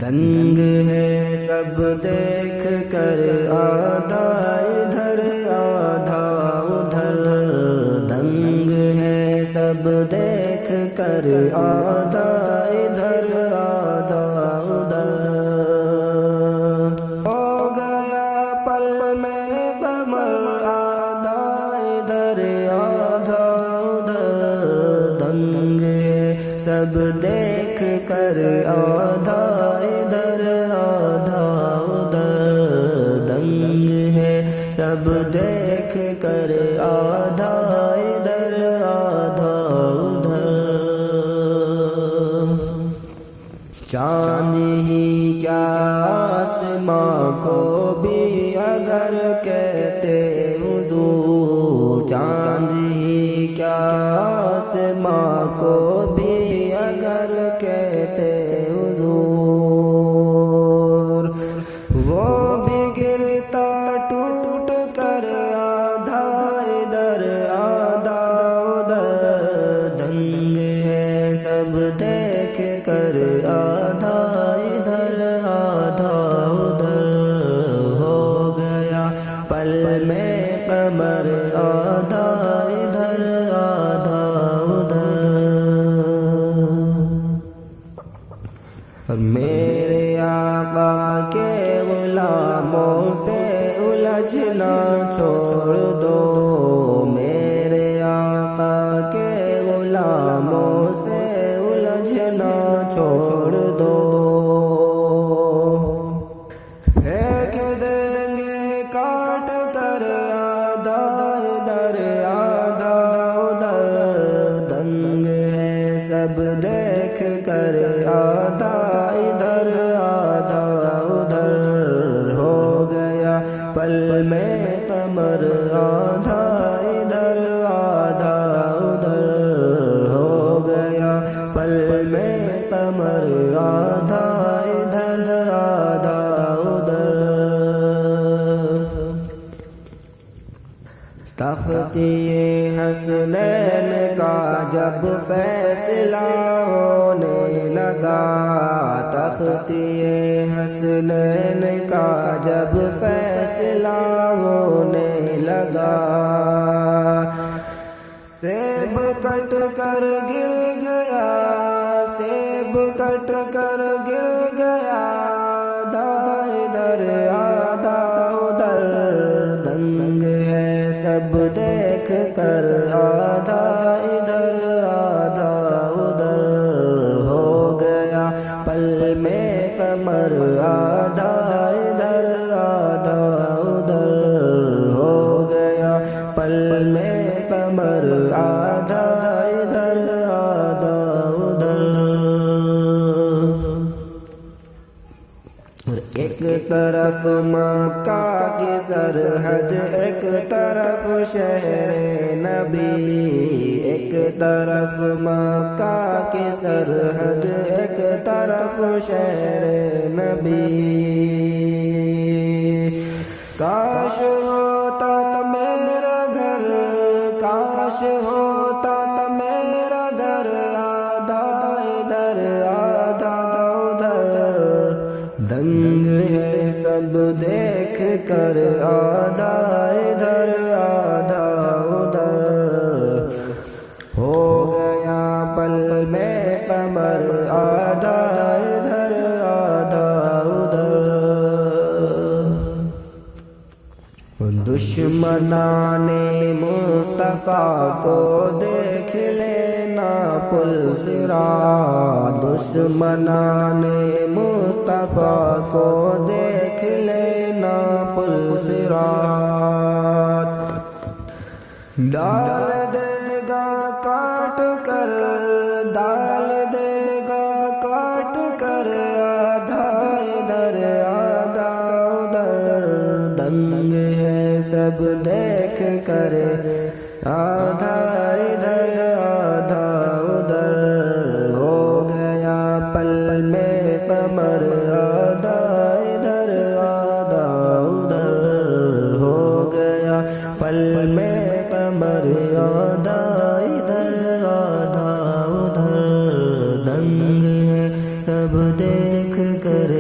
دنگ ہے سب دیکھ کر آدھا ادھر آدھا ادھر، دنگ ہے سب دیکھ کر آدھا ادھر آدھا ادھر، ہو گیا پل میں قمر آدھا ادھر آدھا ادھر، دنگ ہے سب دیکھ کر آدھا ادھر آدھا ادھر، دنگ ہے سب دیکھ کر آدھا ادھر آدھا ادھر، چاند ہی کیا آسماں کو بھی اگر کہتے حضور، چاند ہی کیا آسماں کو بھی اگر کہتے حضور، وہ بھی گرتا ٹوٹ کر آدھا ادھر آدھا ادھر، دنگ ہے سب دیکھ کر آدھا ادھر آدھا ادھر، ہو گیا پل میں قمر آدھا ادھر آدھا ادھر، اور میرے آقا کے غلاموں سے الجھنا چھوڑ دو، میرے آقا کے غلاموں سے الجھنا چھوڑ دو، پھینک دیں گے کاٹ کر آدھا ادھر آدھا ادھر، دنگ ہے سب دیکھ کر آدھا ادھر آدھا ادھر، ہو گیا پل میں قمر آدھا ادھر آدھا ادھر، ہو گیا پل میں قمر آدھا ادھر آدھا ادھر، تختی حسنین کا جب فیصلہ ہونے لگا، تختی حسنین کا جب فیصلہ ہونے لگا، سیب کٹ کر گر گیا، سیب کٹ کر گر گیا آدھا ادھر آدھا ادھر، دنگ ہے سب دیکھ کر آدھا ادھر آدھا ادھر، ہو گیا پل میں قمر آدھا ادھر آدھا ادھر، ہو گیا پل میں قمر آدھا ادھر آدھا ادھر، ایک طرف مکہ کی سرحد ایک طرف شہر نبی، ایک طرف مکہ کی سرحد ایک طرف شہر نبی، کاش ہوتا میرا گھر، کاش ہوتا میرا گھر آدھا ادھر آدھا ادھر، دنگ ہے سب دیکھ کر آدھا ادھر آدھا ادھر، ہو گیا پل میں قمر آدھا ادھر آدھا ادھر، دشمنان مصطفیٰ کو دیکھ لینا پل صراط، دشمنان مصطفیٰ کو دیکھ لینا پل صراط، ڈال دے گا کاٹ کر، ڈال دے گا کاٹ کر آدھا ادھر آدھا ادھر، دنگ ہے سب دیکھ کر آدھا ادھر آدھا ادھر، ہو گیا پل میں قمر آدھا ادھر آدھا ادھر، ہو گیا پل میں قمر آدھا ادھر آدھا ادھر، دنگ ہے سب سب دیکھ کر